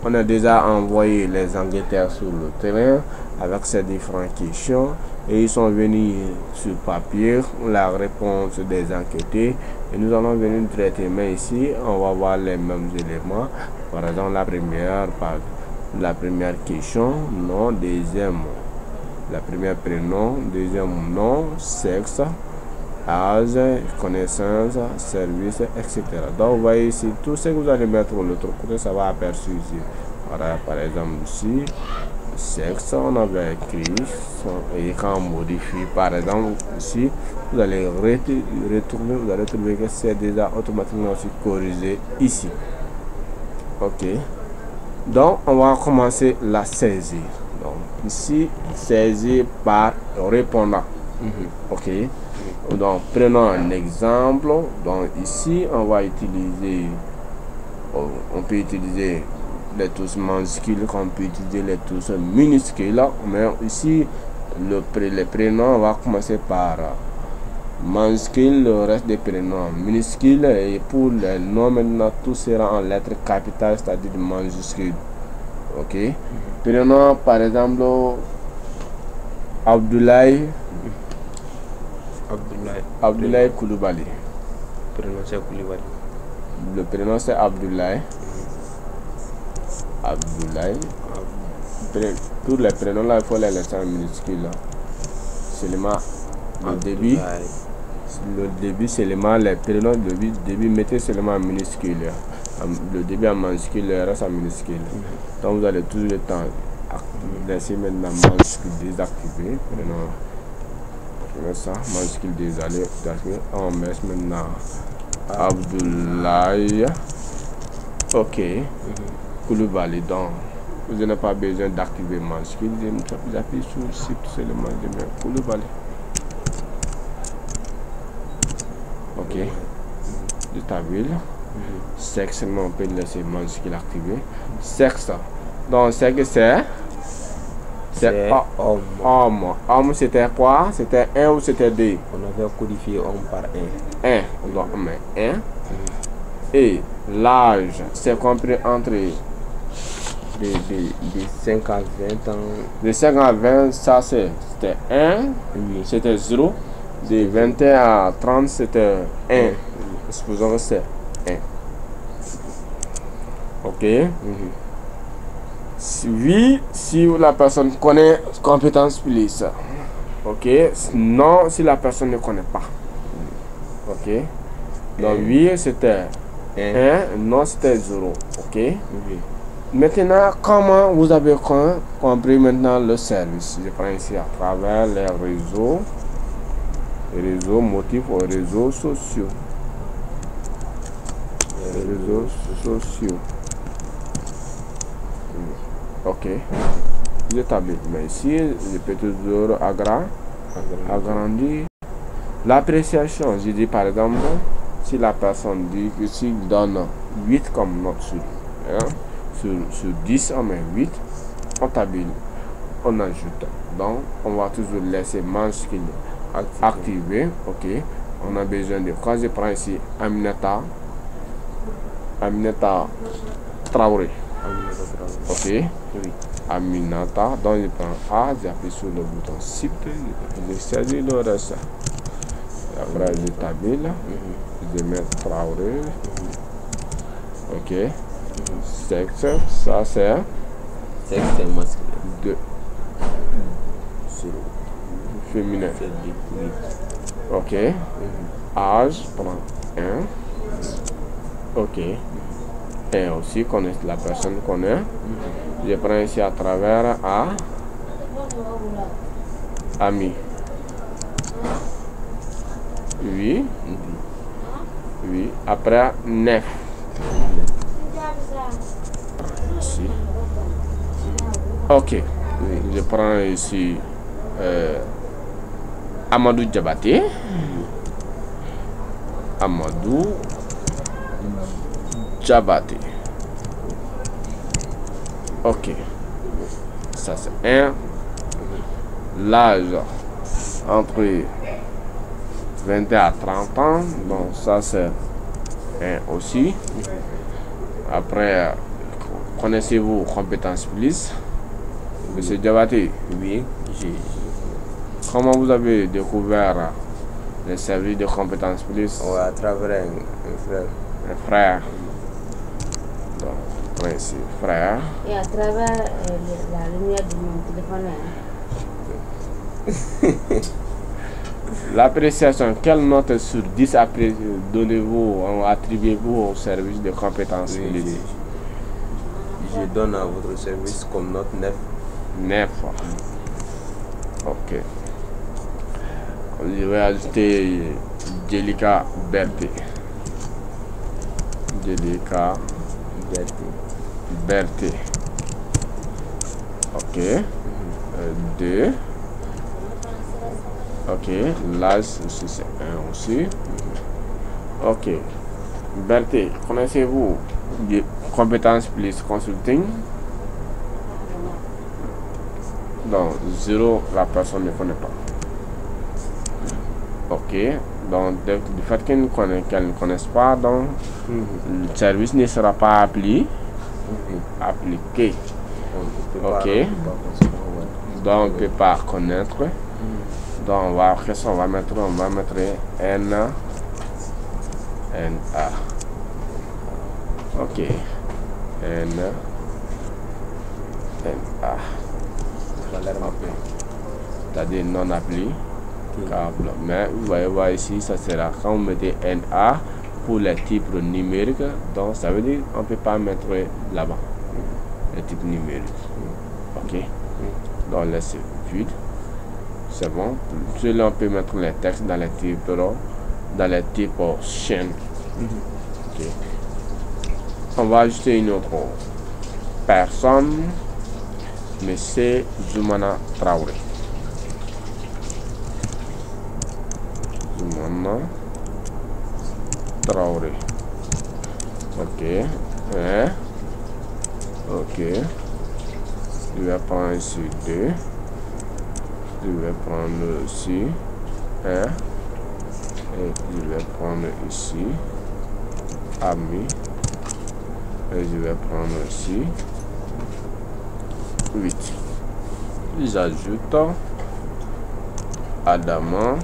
on a déjà envoyé les enquêteurs sur le terrain avec ces différentes questions et ils sont venus sur papier la réponse des enquêtés et nous allons venir traiter. Mais ici on va voir les mêmes éléments. Par exemple, la première question, nom, deuxième, la première prénom, deuxième nom, sexe, âge, connaissance, service, etc. Donc vous voyez ici tout ce que vous allez mettre de l'autre côté, ça va aperçu ici. Voilà, par exemple ici, sexe, on avait écrit, et quand on modifie, par exemple ici, vous allez retourner, vous allez trouver que c'est déjà automatiquement aussi corrigé ici. Ok, donc on va commencer la saisir. Donc ici, saisir par répondant. Ok, donc prenons un exemple. Donc ici on va utiliser, on peut utiliser les tous majuscules, on peut utiliser les tous minuscules, mais ici les prénoms, on va commencer par majuscule, le reste des prénoms minuscules, et pour les noms maintenant tout sera en lettres capitales, c'est-à-dire majuscules. Ok, prénom par exemple Abdoulaye Koulibaly. Le prénom c'est Abdoulaye. Tous les prénoms là, il faut les laisser en minuscules. Seulement le début seulement les prénoms, le début mettez seulement en minuscule. Le début en majuscule, le reste en minuscule. Donc vous allez toujours le temps laisser maintenant majuscule désactivé. Ça, majuscule désactivé. On met maintenant Abdoulaye. Ok. Koulibaly. Donc vous n'avez pas besoin d'activer majuscule. Vous appuyez sur shift seulement de mettre Koulibaly. Ok. De ta ville. Sexe, on peut laisser majuscule activé. Sexe. Donc, sexe, c'est homme. Homme. Homme, c'était quoi? C'était 1 ou c'était 2? On avait codifié homme par 1. 1. Donc, on met 1. Et l'âge, c'est compris entre de 5 à 20 ans. De 5 à 20, ça c'était 1. Oui. C'était 0. De 21 à 30, c'était 1. Supposons que c'est 1. Ok. Oui, si la personne connaît compétence plus. Ok. Non, si la personne ne connaît pas. Ok. Donc oui, c'était 1. Non, c'était 0. Ok. Maintenant, comment vous avez compris maintenant le service? Je prends ici à travers les réseaux motifs aux réseaux sociaux. Les réseaux sociaux. Ok. J'établis. Mais ici, je peux toujours agrandir. L'appréciation, je dis par exemple, si la personne dit que s'il donne 8 comme note sur 10, on met 8, on tabule, on ajoute. Donc, on va toujours laisser majuscule activé. Ok. On a besoin de, quand je prends ici Aminata Traoré. Ok. Oui. Aminata. Donc, je prends A, j'appuie sur le bouton Shift, je saisis le reste. Après, je tabule, je mets Traoré. Ok. Sexe, ça c'est masculin. 2. Féminin. Ok. Âge, prend 1. Ok. Et aussi, la personne connaît. Je prends ici à travers A. Ami. Oui. Oui. Après, 9. Ici. Ok. Je prends ici Amadou Diabaté. Amadou Diabaté. Ok. Ça c'est 1. L'âge entre 21 à 30 ans. Donc ça c'est 1 aussi. Après, connaissez-vous compétences plus? Monsieur Diabaté? Oui. Comment vous avez découvert les services de compétences plus? À travers un frère. Un frère. Donc, ici, frère. Et à travers la lumière de mon téléphone. L'appréciation, quelle note sur 10 donnez-vous, attribuez-vous au service de compétences plus? Je donne à votre service comme note 9. 9. Ok. Je vais ajouter Jelika Berté. Jelika Berté. Ok. 2. Ok. L'âge aussi c'est 1 aussi. Ok. Berté, connaissez-vous compétences plus consulting? Donc 0, la personne ne connaît pas. Ok. Donc du fait qu'elle ne connaisse pas, donc le service ne sera pas appliqué. Ok. Donc on ne peut pas connaître. Donc on va mettre N A. Ok. N A. C'est-à-dire non appli. Mais vous voyez voir ici, ça sera quand vous mettez NA pour les types numériques. Donc ça veut dire qu'on ne peut pas mettre là-bas les types numériques. Ok. Donc laissez vide. C'est bon. Celui-là on peut mettre les textes dans les types chaîne. Ok. On va ajouter une autre personne. Monsieur Zoumana Traoré. Zoumana Traoré. Ok. 1. Ok. Je vais prendre ici 2. Je vais prendre ici 1. Et je vais prendre ici Ami. Et je vais prendre ici 8. J'ajoute Adama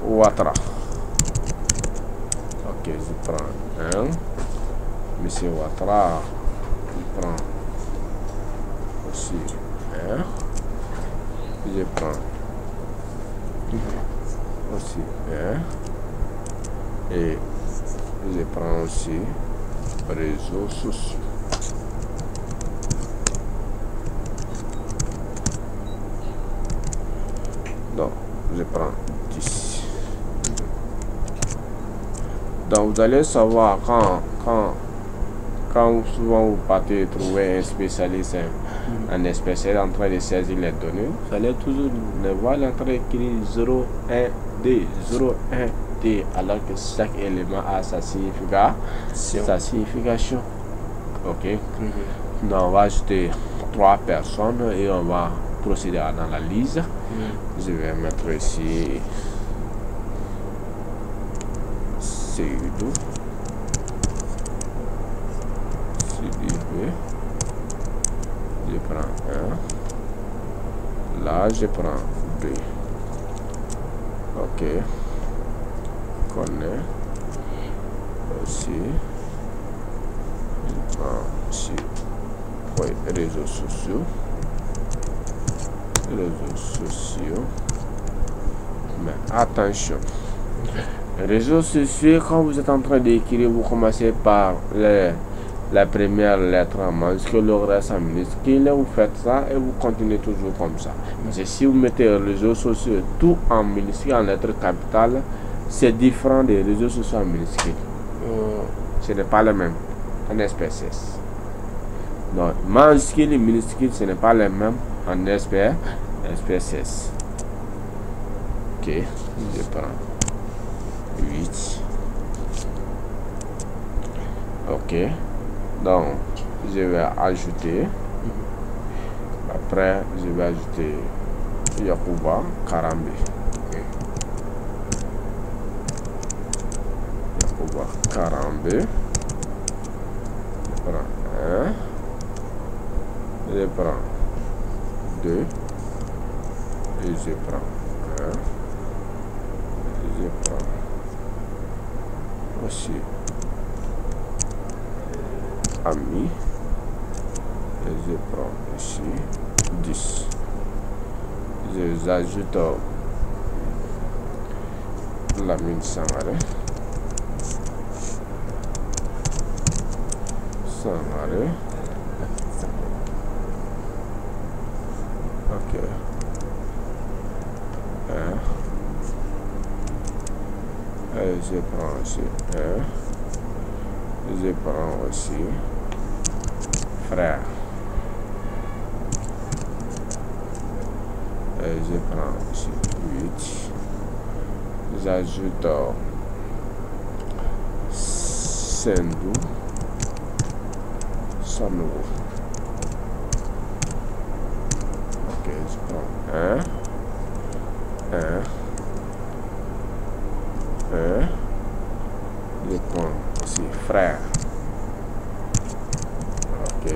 Ouattara. Ok, je prends 1. Monsieur Ouattara, je prends aussi 1. Je prends aussi 1. Et je prends aussi réseaux sociaux. Donc, je prends 10. Donc, vous allez savoir quand souvent vous partez trouver un spécialiste, un spécialiste en train de saisir les données, vous allez toujours le voir en train d'écrire 0, 1, D, 0, 1, D, alors que chaque élément a sa signification. Ok. Donc, on va ajouter 3 personnes et on va procéder à l'analyse. Je vais mettre ici Seydou. Je prends 1. Là, je prends 2. Ok. Connaît. Aussi. Je prends ici. Oui, réseaux sociaux. Mais attention. Réseaux sociaux, quand vous êtes en train d'écrire, vous commencez par la première lettre en majuscule, le reste en minuscule, vous faites ça et vous continuez toujours comme ça. Mais si vous mettez réseaux sociaux tout en minuscule, en lettres capitales, c'est différent des réseaux sociaux en minuscule. Ce n'est pas le même en SPSS. Donc, majuscule et minuscule, ce n'est pas le même en SPSS. Ok, je prends 8. Ok, donc je vais ajouter. Après, je vais ajouter Yakuba Karambe. Yakuba Karambe. Je prends 1. Je prends 2. Et je prends 1. Je prends aussi Ami. Et je prends ici 10. Je ajoute Lamine Sangaré. Ok. 1. Et je prends aussi 1. Je prends aussi Frère. Et je prends aussi 8. J'ajoute Sendou. Sanogo. Ok, je prends 1. Je prends aussi Frère. Ok.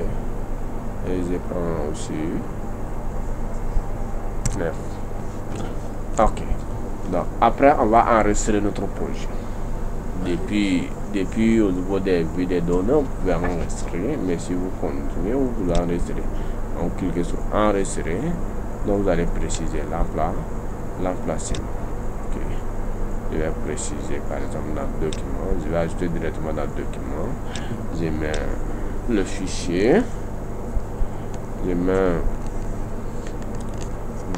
Et je prends aussi 9. Ok. Donc, après, on va enregistrer notre projet. Depuis au niveau des vues des données, vous pouvez enregistrer, mais si vous continuez, vous pouvez enregistrer. Donc, cliquez sur enregistrer. Donc, vous allez préciser l'emplacement. Ok. Je vais préciser par exemple dans le document. Je vais ajouter directement dans le document. Je mets le fichier. Je mets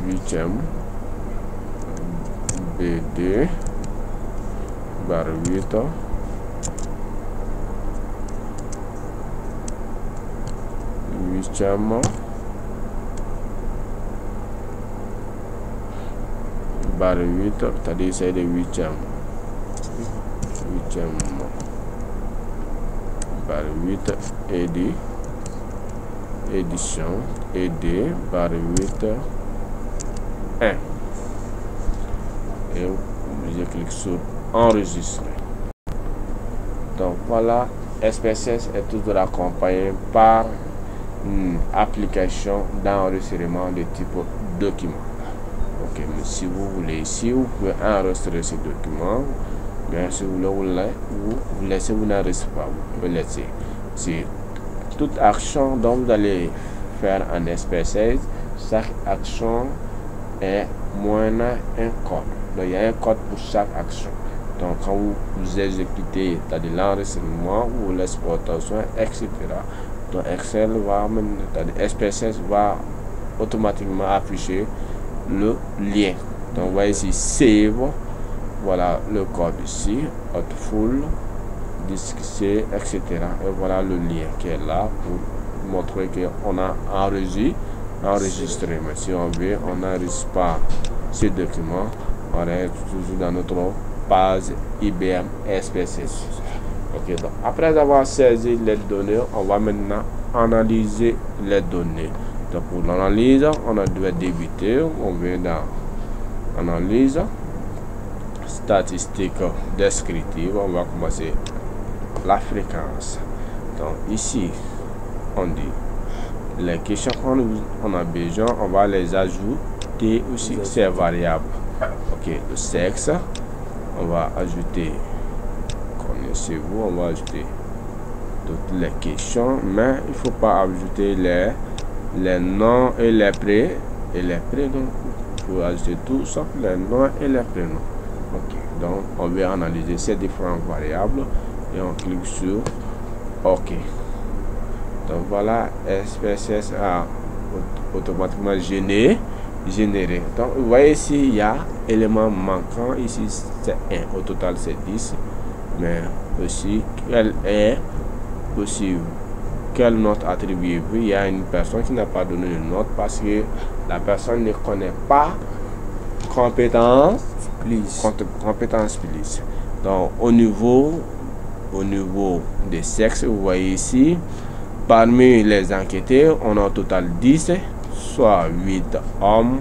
8e BD barre 8 8e barre 8, c'est-à-dire c'est le 8e. 8e barre 8 édition barre 8 1 et je clique sur enregistrer. Donc voilà, SPSS est toujours accompagné par une application d'enregistrement de type document. Ok, mais si vous voulez ici, vous pouvez enregistrer ce document. Mais si vous laissez, vous n'enregistrez pas, vous pouvez laisser. C'est toute action dont vous allez faire en SPSS, chaque action est moyenne un code. Donc il y a un code pour chaque action. Donc quand vous exécutez de l'enregistrement ou l'exportation, etc. Donc Excel va, SPSS va automatiquement afficher le lien. Donc vous voyez ici save, voilà le code ici, full, disque C, etc. Et voilà le lien qui est là pour montrer qu'on a enregistré. Mais si on veut, on n'enregistre pas ce document, on est toujours dans notre page IBM SPSS. Ok, donc après avoir saisi les données, on va maintenant analyser les données. Donc pour l'analyse, on a dû débuter. On vient dans analyse, statistiques descriptives. On va commencer la fréquence. Donc ici, on dit les questions qu'on a besoin, on va les ajouter aussi ces variables. Ok, le sexe, on va ajouter, connaissez-vous, on va ajouter toutes les questions, mais il ne faut pas ajouter les noms et les prénoms. Il faut ajouter tout sauf les noms et les prénoms. Ok, donc on va analyser ces différentes variables et on clique sur OK. Donc voilà, SPSS a automatiquement généré. Donc vous voyez ici, il y a élément manquant. Ici c'est 1, au total c'est 10. Mais aussi, quelle note attribuez-vous? Il y a une personne qui n'a pas donné une note parce que la personne ne connaît pas compétence plus. Donc au niveau des sexes, vous voyez ici, parmi les enquêtés, on a au total 10, soit 8 hommes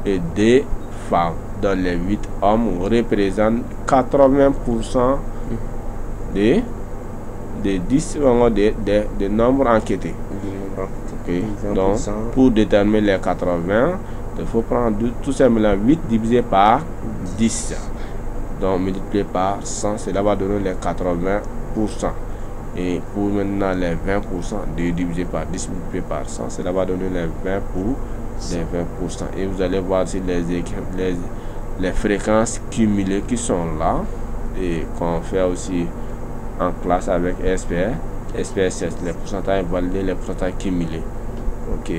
et 2 femmes. Dans les 8 hommes représentent 80% des 10 des nombres enquêtés. Okay. Donc pour déterminer les 80, il faut prendre tout simplement 8 divisé par 10. Donc multiplié par 100, cela va donner les 80%. Et pour maintenant les 20%, 2 divisé par 10 multiplié par 100, cela va donner les 20%. Et vous allez voir si les fréquences cumulées qui sont là et qu'on fait aussi en classe avec SPSS, les pourcentages validés, les pourcentages cumulés. Ok,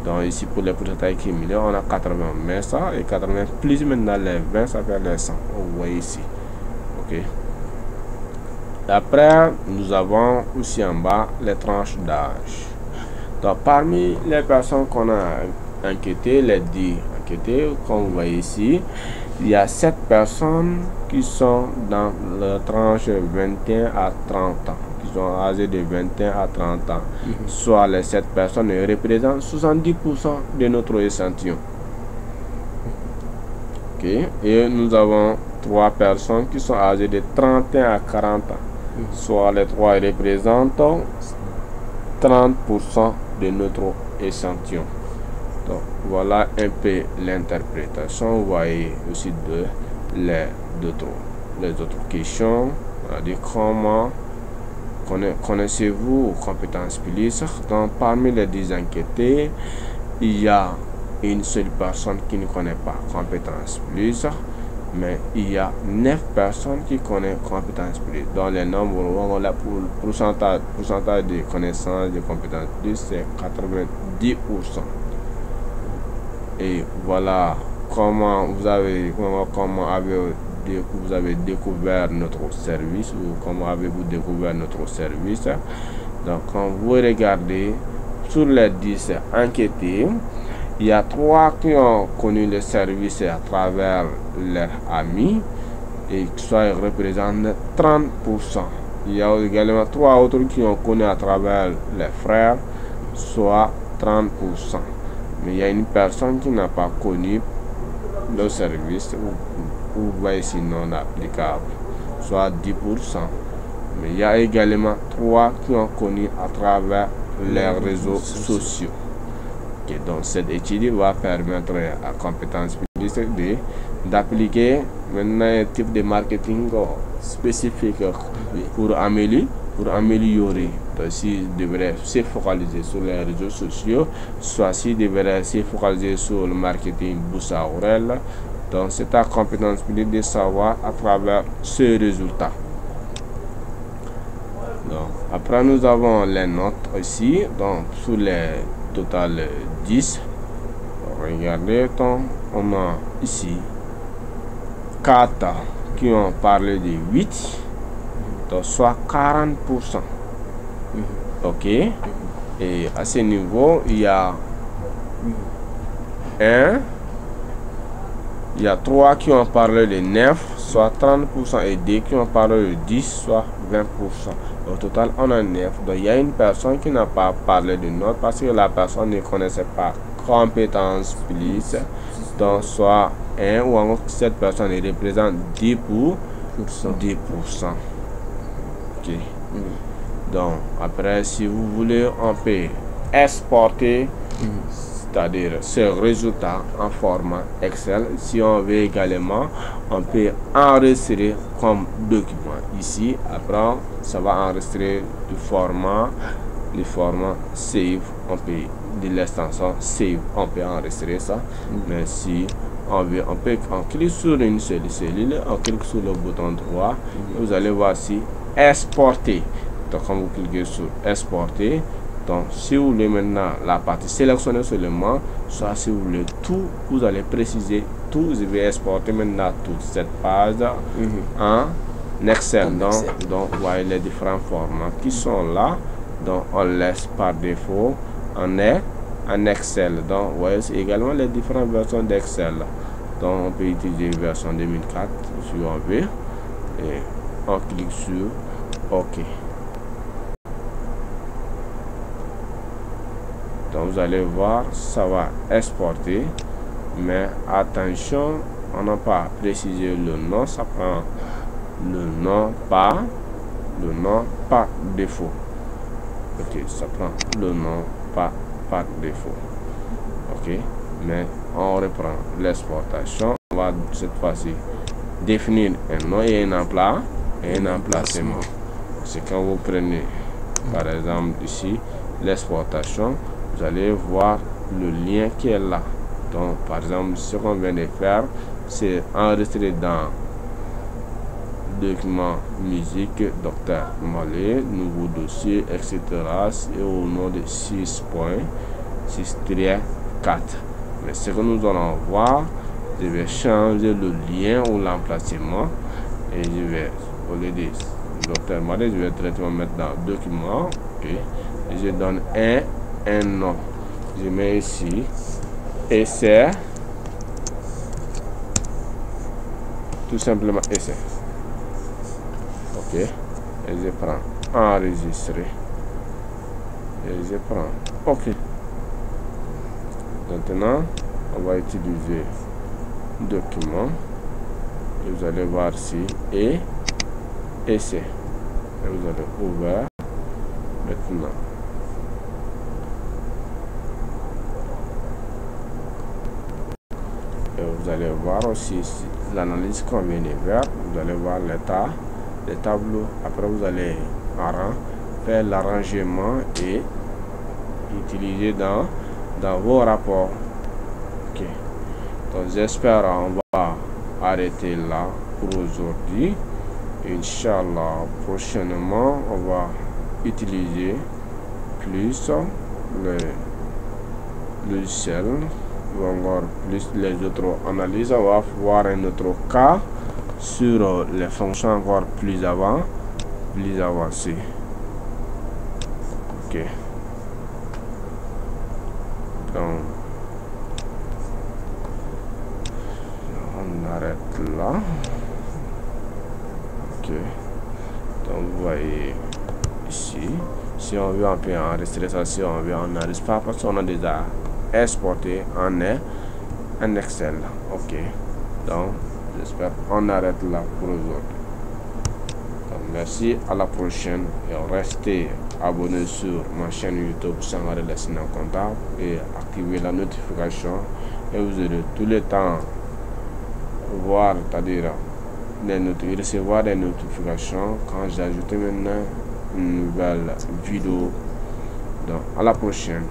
donc ici pour les pourcentages cumulés, on a 80, mais ça et 80 plus maintenant les 20, ça fait les 100. Vous voyez ici. Ok. Après, nous avons aussi en bas les tranches d'âge. Donc parmi les personnes qu'on a enquêtées, les 10 enquêtées, comme vous voyez ici, il y a 7 personnes qui sont dans la tranche 21 à 30 ans, qui sont âgées de 21 à 30 ans. Soit les 7 personnes représentent 70% de notre échantillon. Ok. Et nous avons 3 personnes qui sont âgées de 31 à 40 ans. Soit les 3 représentent 30% de notre échantillon. Donc voilà un peu l'interprétation. Vous voyez aussi les autres questions. On a dit comment connaissez-vous compétences plus. Donc parmi les 10 enquêtés, il y a une seule personne qui ne connaît pas compétences plus, mais il y a 9 personnes qui connaissent compétences plus. Dans les nombres, on a pour pourcentage de connaissances de compétences plus, c'est 90%. Et voilà comment vous avez découvert notre service, ou comment avez-vous découvert notre service. Donc quand vous regardez sur les 10 enquêtés, il y a 3 qui ont connu le service à travers leurs amis et soit représentent 30%. Il y a également 3 autres qui ont connu à travers les frères, soit 30%. Mais il y a une personne qui n'a pas connu le service ou ici non applicable, soit 10%. Mais il y a également 3 qui ont connu à travers les réseaux sociaux. Okay, donc cette étude va permettre à compétences publiques d'appliquer maintenant un type de marketing spécifique pour améliorer. Donc, s'il devrait se focaliser sur les réseaux sociaux, soit s'il devrait se focaliser sur le marketing bouche à oreille. Donc c'est à compétence publique de savoir à travers ce résultat. Donc, après nous avons les notes ici, donc sur les total 10. Regardez, donc, on a ici 4 qui ont parlé de 8, donc soit 40%. Ok, et à ce niveau il y a 3 qui ont parlé de 9, soit 30%, et 2 qui ont parlé de 10, soit 20%. Au total, on a 9. Donc, il y a une personne qui n'a pas parlé de notes parce que la personne ne connaissait pas compétence plus. Donc, soit 1 ou encore cette personne représente 10%. Ok. Donc, après, si vous voulez, on peut exporter, c'est-à-dire ce résultat en format Excel. Si on veut également, on peut enregistrer comme document ici. Après, ça va enregistrer du format Save. On peut de l'extension Save, on peut enregistrer ça. Mais si on veut, on clique sur une seule cellule, on clique sur le bouton droit. Vous allez voir ici exporter. Donc, quand vous cliquez sur exporter, donc si vous voulez maintenant la partie sélectionner seulement, soit si vous voulez tout, vous allez préciser tout. Je vais exporter maintenant toute cette page en Excel. Donc voyez les différents formats qui sont là. Donc on laisse par défaut en Excel. Donc voyez également les différentes versions d'Excel. Donc on peut utiliser version 2004 si on veut, et on clique sur OK. Donc vous allez voir, ça va exporter, mais attention, on n'a pas précisé le nom, ça prend le nom par défaut. Ok, ça prend le nom par défaut. Ok, mais on reprend l'exportation. On va cette fois-ci définir un nom et un emplacement. C'est quand vous prenez par exemple ici l'exportation, vous allez voir le lien qui est là. Donc par exemple, ce qu'on vient de faire, c'est enregistrer dans document musique Dr Mallet, nouveau dossier, etc. et au nom de 6.6-4. Mais ce que nous allons voir, je vais changer le lien ou l'emplacement, et je vais, au lieu de Dr Mallet, je vais directement mettre dans document. Ok, et je donne un nom. Je mets ici essai, tout simplement essai. Ok, et je prends enregistrer et je prends OK. Maintenant on va utiliser document et vous allez voir ici et essai, et vous allez ouvrir maintenant. Vous allez voir aussi l'analyse qu'on vient de faire. Vous allez voir l'état des tableaux. Après, vous allez faire l'arrangement et utiliser dans vos rapports. Ok. Donc, j'espère on va arrêter là pour aujourd'hui. Inch'Allah, prochainement, on va utiliser plus le logiciel, ou encore plus les autres analyses. On va voir un autre cas sur les fonctions encore plus avancées. Ok, donc on a On arrête là. Ok. Donc vous voyez ici. Si on veut, on peut enregistrer ça. Si on veut, on n'enregistre pas parce qu'on a déjà exporté en Excel. Ok. Donc j'espère qu'on arrête là pour aujourd'hui. Donc, merci, à la prochaine et restez abonnés sur ma chaîne YouTube Sangaré Lessinant Comptable et activez la notification et vous aurez tout le temps voir, c'est-à-dire recevoir des notifications quand j'ajoute maintenant une nouvelle vidéo. Donc à la prochaine.